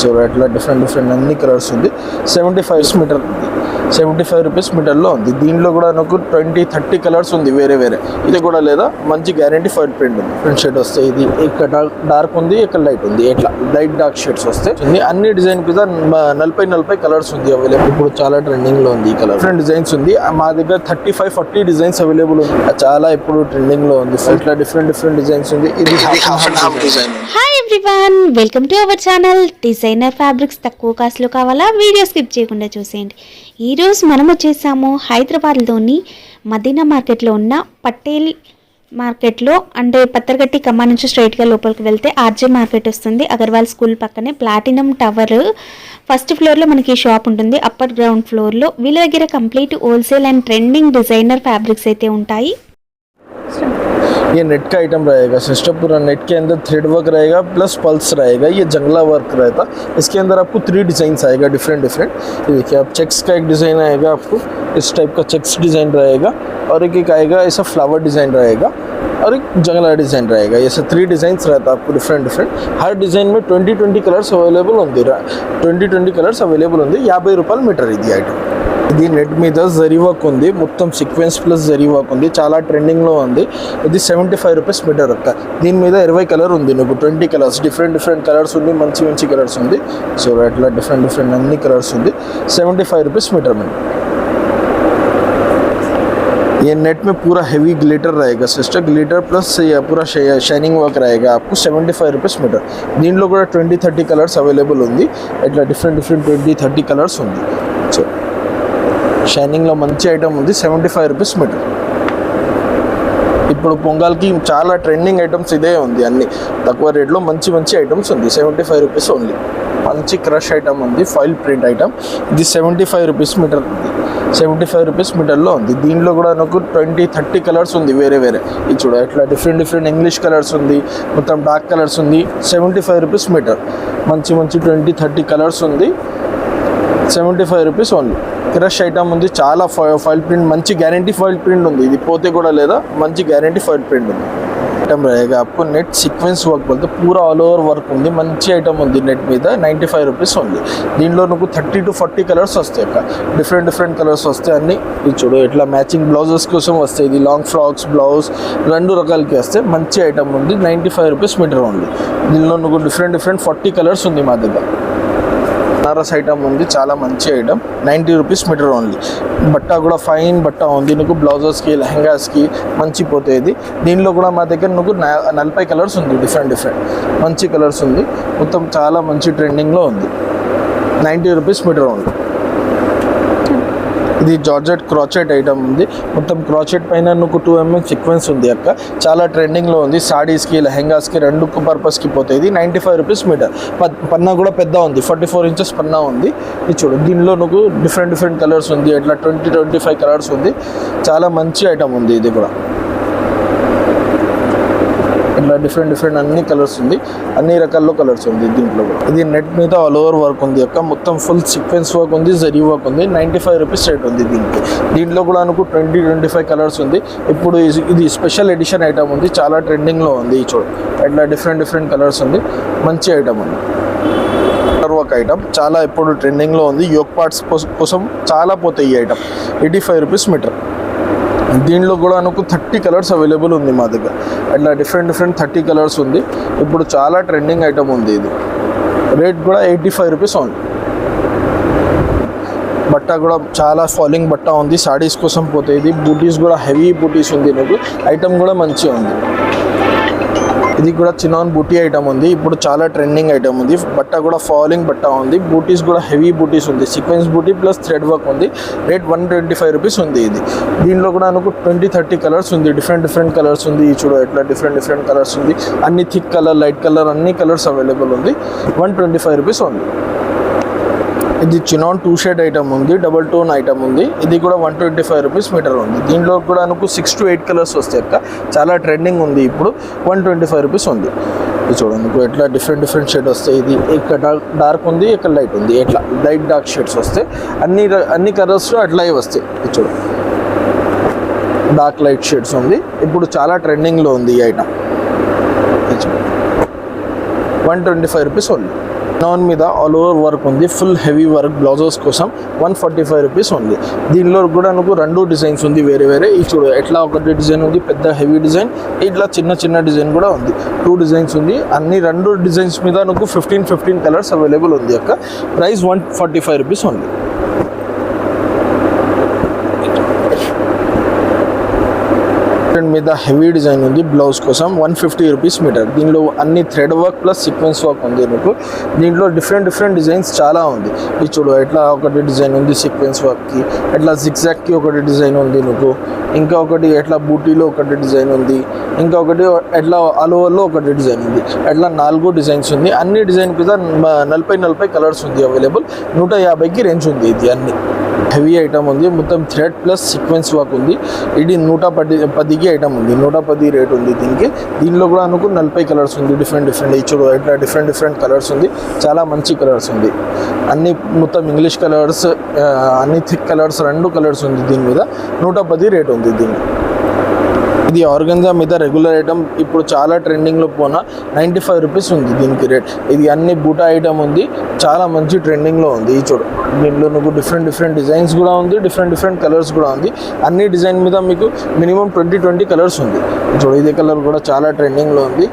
So అట్లా different అన్ని colours ఉంది. 75 మీటర్ ఉంది, 75 రూపీస్ మీటర్లో ఉంది. దీంట్లో కూడా నాకు 20-30 కలర్స్ ఉంది వేరే. ఇది కూడా లేదా మంచి గ్యారంటీ ఫైల్ ప్రింట్ ఉంది. ప్రింట్ షేడ్ వస్తాయి. ఇది ఇక్కడ డార్క్ ఉంది, ఇక్కడ లైట్ ఉంది. ఇట్లా లైట్ డార్క్ షేడ్స్ వస్తాయి. అన్ని డిజైన్ మీద 40 కలర్స్ ఉంది అవైలబుల్. ఇప్పుడు చాలా ట్రెండింగ్ లో ఉంది ఈ కలర్. డిఫరెంట్ డిజైన్స్ ఉంది మా దగ్గర. 35-40 డిజైన్స్ అవైలబుల్ ఉంది. చాలా ఇప్పుడు ట్రెండింగ్ లో ఉంది. ఇట్లా డిఫరెంట్ డిజైన్స్ ఉంది. ఇది design. Hi everyone, welcome to our channel. Designer fabrics తక్కువ కాస్ట్లో కావాలా? వీడియో స్కిప్ చేయకుండా చూసేయండి. ఈరోజు మనం వచ్చేసాము హైదరాబాద్లోని మదీనా మార్కెట్లో ఉన్న పటేల్ మార్కెట్లో, అంటే పత్తర్గట్టి కమ్మా నుంచి స్ట్రైట్గా లోపలికి వెళ్తే ఆర్జే మార్కెట్ వస్తుంది. అగర్వాల్ స్కూల్ పక్కనే ప్లాటినం టవర్ ఫస్ట్ ఫ్లోర్లో మనకి షాప్ ఉంటుంది. అప్పర్ గ్రౌండ్ ఫ్లోర్లో వీళ్ళ దగ్గర complete wholesale and trending designer fabrics అయితే ఉంటాయి. ये नेट का आइटम रहेगा सिस्टर. पूरा नेट के अंदर थ्रेड वर्क रहेगा प्लस पल्स रहेगा. ये जंगला वर्क रहता. इसके अंदर आपको 3 डिजाइन आएगा डिफरेंट. ये देखिए आप चेक्स का एक डिज़ाइन आएगा, आपको इस टाइप का चेक्स डिज़ाइन रहेगा, और एक आएगा ऐसा फ्लावर डिज़ाइन रहेगा, और एक जंगला डिज़ाइन रहेगा. ये सब 3 डिज़ाइंस रहता है आपको डिफरेंट. हर डिज़ाइन में 20 कलर्स अवेलेबल होंगे. 20 कलर्स अवेलेबल होंगे. 50 రూపాయలు మీటర్ ఇది ఐటమ్. ఇది నెట్ మీద జరీ వర్క్ ఉంది, మొత్తం సీక్వెన్స్ ప్లస్ జరీ వర్క్ ఉంది. చాలా ట్రెండింగ్లో ఉంది. ఇది 75 రూపీస్ మీటర్ అక్క. దీని మీద 20 కలర్ ఉంది. నీకు 20 కలర్స్ డిఫరెంట్ కలర్స్ ఉంది. మంచి కలర్స్ ఉంది. సో అట్లా డిఫరెంట్ అన్ని కలర్స్ ఉంది. 75 రూపీస్ మీటర్ में. ये नेट में पूरा हेवी ग्लिटर रहेगा सिस्टर. ग्लिटर प्लस पूरा షైనింగ్ వర్క్ रहेगा आपको. 75 రూపీస్ మీటర్. దీనిలో కూడా 20-30 కలర్స్ అవైలబుల్ ఉంది. ఇట్లా డిఫరెంట్ 20-30 కలర్స్ ఉంది. సో షైనింగ్లో మంచి ఐటమ్ ఉంది. 75 రూపీస్ మీటర్. ఇప్పుడు పొంగల్కి చాలా ట్రెండింగ్ ఐటమ్స్ ఇదే ఉంది. అన్ని తక్కువ రేట్లో మంచి ఐటమ్స్ ఉంది. 75 రూపీస్ ఓన్లీ. మంచి క్రష్ ఐటమ్ ఉంది, ఫాయిల్ ప్రింట్ ఐటమ్. ఇది 75 రూపీస్ మీటర్ ఉంది. 75 రూపీస్ మీటర్లో ఉంది. దీనిలో కూడా నాకు 20-30 కలర్స్ ఉంది వేరే. ఇది చూడ ఇట్లా డిఫరెంట్ ఇంగ్లీష్ కలర్స్ ఉంది, మొత్తం డార్క్ కలర్స్ ఉంది. 75 రూపీస్ మీటర్. మంచి 20-30 కలర్స్ ఉంది. 75 రూపీస్ ఓన్లీ. క్రష్ ఐటమ్ ఉంది. చాలా ఫాయిల్ ప్రింట్, మంచి గ్యారంటీ ఫాయిల్ ప్రింట్ ఉంది. ఇది పోతే కూడా లేదా మంచి గ్యారంటీ ఫాయిల్ ప్రింట్ ఉంది. ఐటమ్ रहेगा आपको. नेट सीक्वेंस वर्क बोलते पूरा ऑल ओवर वर्क ఉంది. మంచి ఐటమ్ ఉంది నెట్ మీద. 95 రూపీస్ ఓన్లీ. దీనిలో నాకు 30-40 కలర్స్ వస్తాయి అక్క. డిఫరెంట్ కలర్స్ వస్తాయి అన్ని. ఇది చూడు ఇట్లా మ్యాచింగ్ బ్లౌజెస్ కోసం వస్తాయి. ఇది లాంగ్ ఫ్రాక్స్, బ్లౌజ్ 2 రకాలకి వస్తాయి. మంచి ఐటమ్ ఉంది. 95 రూపీస్ మీటర్ ఓన్లీ. దీనిలో నాకు డిఫరెంట్ 40 కలర్స్ ఉంది మా దగ్గర. బనారస్ ఐటమ్ ఉంది. చాలా మంచి ఐటమ్. 90 rupees metre only. బట్ట కూడా ఫైన్ బట్ట ఉంది. నీకు బ్లౌజెస్కి, లెహంగాస్కి మంచి పోతుంది. దీనిలో కూడా మా దగ్గర నీకు 40 కలర్స్ ఉంది. డిఫరెంట్ మంచి కలర్స్ ఉంది. మొత్తం చాలా మంచి ట్రెండింగ్లో ఉంది. 90 రూపీస్ మీటర్ ఓన్లీ. ఇది జార్జెట్ క్రాచెట్ ఐటమ్ ఉంది. మొత్తం క్రాచెట్ పైన నువ్వు 2 mm సీక్వెన్స్ ఉంది అక్క. చాలా ట్రెండింగ్లో ఉంది. సాడీస్కి, లెహంగాస్కి 2 పర్పస్కి పోతుంది. 95 రూపీస్ మీటర్. పన్నా కూడా పెద్ద ఉంది. 44 ఇంచెస్ పన్నా ఉంది. ఇది చూడు దీనిలో నువ్వు డిఫరెంట్ కలర్స్ ఉంది. ఇట్లా 20-25 కలర్స్ ఉంది. చాలా మంచి ఐటమ్ ఉంది. ఇది కూడా ఇట్లా డిఫరెంట్ అన్ని కలర్స్ ఉంది. అన్ని రకాల్లో కలర్స్ ఉంది దీంట్లో కూడా. ఇది నెట్ మీద ఆల్ ఓవర్ వర్క్ ఉంది అక్క. మొత్తం ఫుల్ సీక్వెన్స్ వర్క్ ఉంది, జరీ వర్క్ ఉంది. 95 రూపీస్ రేట్ ఉంది దీనికి. దీంట్లో కూడా అనుకు 20-25 కలర్స్ ఉంది. ఇప్పుడు ఇది స్పెషల్ ఎడిషన్ ఐటమ్ ఉంది. చాలా ట్రెండింగ్లో ఉంది. ఈ చూడు ఇట్లా డిఫరెంట్ కలర్స్ ఉంది. మంచి ఐటమ్ ఉంది. వర్క్ ఐటమ్ చాలా ఇప్పుడు ట్రెండింగ్లో ఉంది. యోక్ పార్ట్స్ కోసం చాలా పోతాయి ఈ ఐటమ్. 85 rupees metre. దీనిలో కూడా నాకు 30 కలర్స్ అవైలబుల్ ఉంది మా దగ్గర. అట్లా డిఫరెంట్ 30 కలర్స్ ఉంది. ఇప్పుడు చాలా ట్రెండింగ్ ఐటమ్ ఉంది. ఇది రేట్ కూడా 85 రూపీస్ ఓన్లీ. బట్ట కూడా చాలా ఫాలింగ్ బట్ట ఉంది. సాడీస్ కోసం పోతే ఇది. బూటీస్ కూడా హెవీ బూటీస్ ఉంది. నీకు ఐటమ్ కూడా మంచిగా ఉంది. ఇది కూడా చినాన్ బూటీ ఐటమ్ ఉంది. ఇప్పుడు చాలా ట్రెండింగ్ ఐటమ్ ఉంది. బట్ట కూడా ఫాలింగ్ బట్ట ఉంది. బూటీస్ కూడా హెవీ బూటీస్ ఉంది. సీక్వెన్స్ బూటీ ప్లస్ థ్రెడ్ వర్క్ ఉంది. రేట్ 125 రూపీస్ ఉంది. ఇది దీనిలో కూడా నాకు 20-30 కలర్స్ ఉంది. డిఫరెంట్ కలర్స్ ఉంది. ఈ చూడ ఇట్లా డిఫరెంట్ కలర్స్ ఉంది. అన్ని థిక్ కలర్, లైట్ కలర్ అన్ని కలర్స్ అవైలబుల్ ఉంది. 125 రూపీస్ ఉంది. ఇది చినాన్ 2 షేడ్ ఐటమ్ ఉంది. డబుల్ టోన్ ఐటమ్ ఉంది. ఇది కూడా 125 రూపీస్ మీటర్ ఉంది. దీనిలో కూడా నాకు 6-8 కలర్స్ వస్తాయి అక్క. చాలా ట్రెండింగ్ ఉంది. ఇప్పుడు 125 రూపీస్ ఉంది. ఇది చూడండి ఎట్లా డిఫరెంట్ షేడ్ వస్తాయి. ఇది ఇక్కడ డార్క్ ఉంది, ఇక్కడ లైట్ ఉంది. ఎట్లా లైట్ డార్క్ షేడ్స్ వస్తాయి. అన్ని కలర్స్లో అట్లాగే వస్తాయి. ఇది చూడండి డార్క్ లైట్ షేడ్స్ ఉంది. ఇప్పుడు చాలా ట్రెండింగ్లో ఉంది ఈ ఐటమ్. 125 rupees only. నాన్ మీద ఆల్ ఓవర్ వర్క్ ఉంది, ఫుల్ హెవీ వర్క్ బ్లౌజెస్ కోసం 145 రూపీస్ ఉంది. దీనిలో కూడా నాకు 2 డిజైన్స్ ఉంది వేరే వేరే. ఈ చూడు ఎట్లా ఒకటి డిజైన్ ఉంది పెద్ద హెవీ డిజైన్, ఇట్లా చిన్న చిన్న డిజైన్ కూడా ఉంది. 2 డిజైన్స్ ఉంది. అన్ని 2 డిజైన్స్ మీద నాకు 15 కలర్స్ అవైలబుల్ ఉంది. యొక్క ప్రైస్ 145 రూపీస్ ఉంది. మీద హెవీ డిజైన్ ఉంది బ్లౌజ్ కోసం 150 రూపీస్ మీటర్. దీనిలో అన్ని thread work plus sequence work ఉంది మీకు. దీంట్లో డిఫరెంట్ డిజైన్స్ చాలా ఉంది. ఇది చూడు ఎట్లా ఒకటి డిజైన్ ఉంది సీక్వెన్స్ వర్క్కి, ఎట్లా జిగ్జాగ్కి ఒకటి డిజైన్ ఉంది మీకు, ఇంకా ఒకటి ఎట్లా బూటీలో ఒకటి డిజైన్ ఉంది, ఇంకా ఒకటి ఎట్లా ఆల్ ఓవర్లో ఒకటి డిజైన్ ఉంది. ఎట్లా 4 డిజైన్స్ ఉంది. అన్ని డిజైన్ మీద 40 కలర్స్ ఉంది అవైలబుల్. 150కి రేంజ్ ఉంది. ఇది అన్ని హెవీ ఐటమ్ ఉంది, మొత్తం థ్రెడ్ ప్లస్ సీక్వెన్స్ వర్క్ ఉంది. ఇది 110కి ఐటమ్ ఉంది, 110 రేట్ ఉంది దీనికి. దీనిలో కూడా అనుకు 40 కలర్స్ ఉంది. డిఫరెంట్ చూడు ఇట్లా డిఫరెంట్ కలర్స్ ఉంది. చాలా మంచి కలర్స్ ఉంది. అన్ని మొత్తం ఇంగ్లీష్ కలర్స్, అన్ని థిక్ కలర్స్, 2 కలర్స్ ఉంది దీని మీద. 110 రేట్ ఉంది దీనికి. ఇది ఆర్గంజా మీద రెగ్యులర్ ఐటమ్ ఇప్పుడు చాలా ట్రెండింగ్లో పోనా 95 రూపీస్ ఉంది దీనికి రేట్. ఇది అన్ని బూటా ఐటమ్ ఉంది, చాలా మంచి ట్రెండింగ్లో ఉంది. ఈ చూడు దీనిలో నువ్వు డిఫరెంట్ డిజైన్స్ కూడా ఉంది, డిఫరెంట్ కలర్స్ కూడా ఉంది. అన్ని డిజైన్ మీద మీకు మినిమం 20 కలర్స్ ఉంది. చూడు ఇదే కలర్ కూడా చాలా ట్రెండింగ్లో ఉంది.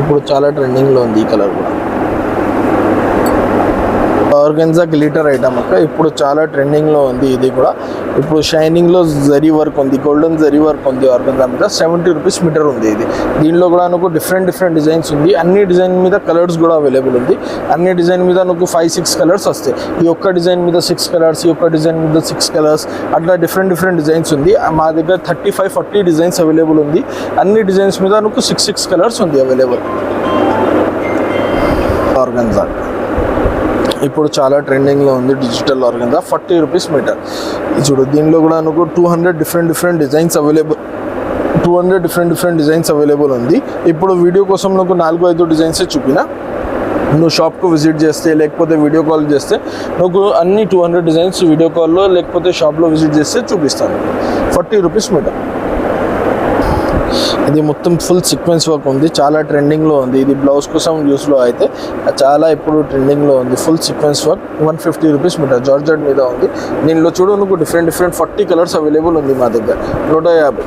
ఇప్పుడు చాలా ట్రెండింగ్లో ఉంది ఈ కలర్ కూడా. ఆర్గెన్జా గ్లిటర్ ఐటమ్ అక్క ఇప్పుడు చాలా ట్రెండింగ్లో ఉంది. ఇది కూడా ఇప్పుడు షైనింగ్లో జరీ వర్క్ ఉంది, గోల్డెన్ జరీ వర్క్ ఉంది. ఆర్గెన్జా మీద 70 రూపీస్ మీటర్ ఉంది ఇది. దీనిలో కూడా నాకు డిఫరెంట్ డిజైన్స్ ఉంది. అన్ని డిజైన్ మీద కలర్స్ కూడా అవైలబుల్ ఉంది. అన్ని డిజైన్ మీద నాకు 5-6 కలర్స్ వస్తాయి. ఈ ఒక్క డిజైన్ మీద 6 కలర్స్, ఈ ఒక్క డిజైన్ మీద 6 కలర్స్, అట్లా డిఫరెంట్ డిజైన్స్ ఉంది. మా దగ్గర 35-40 డిజైన్స్ అవైలబుల్ ఉంది. అన్ని డిజైన్స్ మీద నాకు 6 కలర్స్ ఉంది అవైలబుల్. ఆర్గెన్జా ఇప్పుడు చాలా ట్రెండింగ్లో ఉంది. Digital organza 40 rupees metre. చూడు దీనిలో కూడా నాకు 200 different designs available, 200 different designs available ఉంది. ఇప్పుడు వీడియో కోసం నాకు 4-5 డిజైన్సే చూపిన. నువ్వు షాప్కు విజిట్ చేస్తే లేకపోతే వీడియో కాల్ చేస్తే నాకు అన్ని 200 డిజైన్స్ వీడియో కాల్లో లేకపోతే షాప్లో విజిట్ చేస్తే చూపిస్తాను. 40 రూపీస్ మీటర్. ఇది మొత్తం ఫుల్ సీక్వెన్స్ వర్క్ ఉంది, చాలా ట్రెండింగ్లో ఉంది. ఇది బ్లౌజ్ కోసం యూస్లో అయితే చాలా ఇప్పుడు ట్రెండింగ్లో ఉంది. Full sequence work 150 rupees metre. Georgette మీద ఉంది. దీనిలో చూడు నువ్వు డిఫరెంట్ 40 కలర్స్ అవైలబుల్ ఉంది మా దగ్గర. 150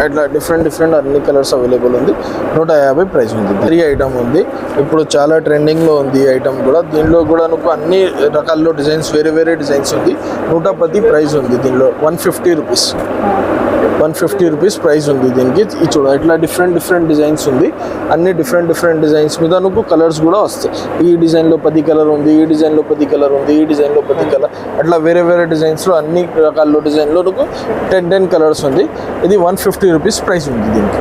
అట్లా డిఫరెంట్ అన్ని కలర్స్ అవైలబుల్ ఉంది. 150 ప్రైస్ ఉంది. 3 ఐటమ్ ఉంది. ఇప్పుడు చాలా ట్రెండింగ్లో ఉంది ఈ ఐటమ్ కూడా. దీనిలో కూడా నువ్వు అన్ని రకాల్లో డిజైన్స్ వేరే డిజైన్స్ ఉంది. 110 ప్రైస్ ఉంది. దీనిలో 150 రూపీస్, 150 రూపీస్ ప్రైస్ ఉంది దీనికి. ఈ చూడ ఇట్లా డిఫరెంట్ డిజైన్స్ ఉంది. అన్ని డిఫరెంట్ డిజైన్స్ మీద నువ్వు కలర్స్ కూడా వస్తాయి. ఈ డిజైన్లో 10 కలర్ ఉంది, ఈ డిజైన్లో 10 కలర్ ఉంది, ఈ డిజైన్లో 10 కలర్, అట్లా వేరే డిజైన్స్లో అన్ని రకాల డిజైన్లో నువ్వు 10 కలర్స్ ఉంది. ఇది 150 రూపీస్ ప్రైస్ ఉంది దీనికి.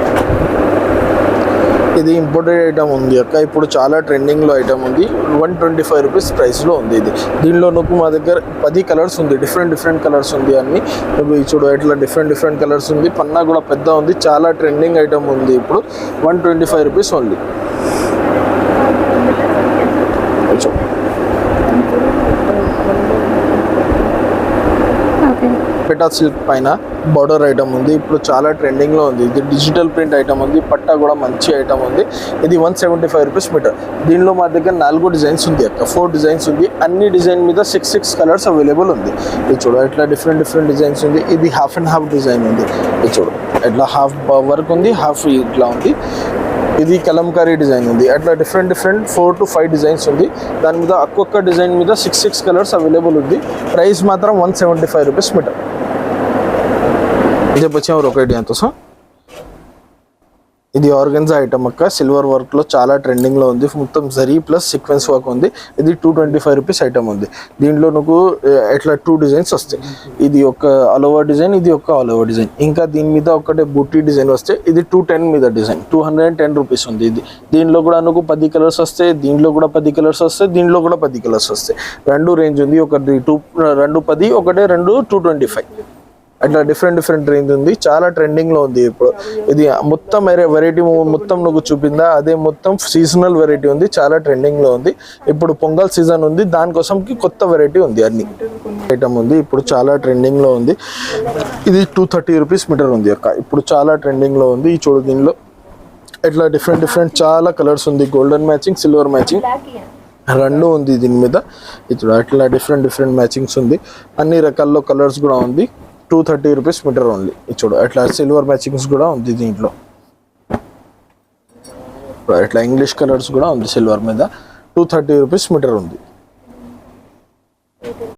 ఇది ఇంపోర్టెడ్ ఐటమ్ ఉంది అక్క. ఇప్పుడు చాలా ట్రెండింగ్లో ఐటమ్ ఉంది. 125 రూపీస్ ప్రైస్లో ఉంది ఇది. దీనిలో నువ్వు మా దగ్గర 10 కలర్స్ ఉంది. డిఫరెంట్ కలర్స్ ఉంది అన్ని. నువ్వు చూడు ఇట్లా డిఫరెంట్ కలర్స్ ఉంది. పన్నా కూడా పెద్ద ఉంది. చాలా ట్రెండింగ్ ఐటమ్ ఉంది ఇప్పుడు. 125 రూపీస్ ఓన్లీ. పెటా సిల్క్ పైన బార్డర్ ఐటమ్ ఉంది. ఇప్పుడు చాలా ట్రెండింగ్లో ఉంది. ఇది డిజిటల్ ప్రింట్ ఐటమ్ ఉంది. పట్టా కూడా మంచి ఐటమ్ ఉంది. ఇది 175 రూపీస్ మీటర్. దీనిలో మా దగ్గర 4 డిజైన్స్ ఉంది అక్క. 4 డిజైన్స్ ఉంది. అన్ని డిజైన్ మీద 6 కలర్స్ అవైలబుల్ ఉంది. ఇది చూడు ఇట్లా డిఫరెంట్ డిజైన్స్ ఉంది. ఇది హాఫ్ అండ్ హాఫ్ డిజైన్ ఉంది. ఇది చూడు ఇట్లా హాఫ్ వర్క్ ఉంది, హాఫ్ ఇట్లా ఉంది. ఇది కలంకారీ డిజైన్ ఉంది. అట్లా డిఫరెంట్ 4 to 5 డిజైన్స్ ఉంది. దాని మీద ఒక్కొక్క డిజైన్ మీద 6 కలర్స్ అవైలబుల్ ఉంది. ప్రైస్ మాత్రం 175 రూపీస్ మీటర్. इधे बच्चे और ఒకటి ఎంతో సా ఇది ఆర్గెన్జా ఐటమ్ అక్క. సిల్వర్ వర్క్ లో చాలా ట్రెండింగ్ లో ఉంది. మొత్తం జరీ ప్లస్ సీక్వెన్స్ వర్క్ ఉంది. ఇది 225 రూపీస్ ఐటమ్ ఉంది. దీంట్లో నువ్వు ఇట్లా 2 డిజైన్స్ వస్తాయి. ఇది ఒక ఆల్ ఓవర్ డిజైన్, ఇది ఒక ఆల్ ఓవర్ డిజైన్. ఇంకా దీని మీద ఒకటే బూటీ డిజైన్ వస్తే ఇది 210 మీద డిజైన్ 210 రూపీస్ ఉంది. ఇది దీనిలో కూడా నువ్వు 10 కలర్స్ వస్తాయి. దీంట్లో కూడా 10 కలర్స్ వస్తాయి. దీంట్లో కూడా 10 కలర్స్ వస్తాయి. 2 రేంజ్ ఉంది. ఒకటి 210, ఒకటే 225. అట్లా డిఫరెంట్ రేంజ్ ఉంది. చాలా ట్రెండింగ్లో ఉంది ఇప్పుడు. ఇది మొత్తం వెరైటీ మొత్తం నువ్వు చూపిందా అదే మొత్తం సీజనల్ వెరైటీ ఉంది. చాలా ట్రెండింగ్లో ఉంది. ఇప్పుడు పొంగల్ సీజన్ ఉంది, దానికోసంకి కొత్త వెరైటీ ఉంది. అన్ని ఐటమ్ ఉంది. ఇప్పుడు చాలా ట్రెండింగ్లో ఉంది. ఇది 230 రూపీస్ మీటర్ ఉంది అక్క. ఇప్పుడు చాలా ట్రెండింగ్లో ఉంది. ఈ చూడు దీనిలో ఇట్లా డిఫరెంట్ చాలా కలర్స్ ఉంది. గోల్డెన్ మ్యాచింగ్, సిల్వర్ మ్యాచింగ్ రెండు ఉంది దీని మీద. ఇప్పుడు అట్లా డిఫరెంట్ మ్యాచింగ్స్ ఉంది. అన్ని రకాల్లో కలర్స్ కూడా ఉంది. 230 రూపీస్ మీటర్ ఓన్లీ. చూడు అట్లా సిల్వర్ మ్యాచింగ్స్ కూడా ఉంది దీంట్లో. ఇట్లా ఇంగ్లీష్ కలర్స్ కూడా ఉంది సిల్వర్ మీద. 230 రూపీస్ మీటర్ ఉంది.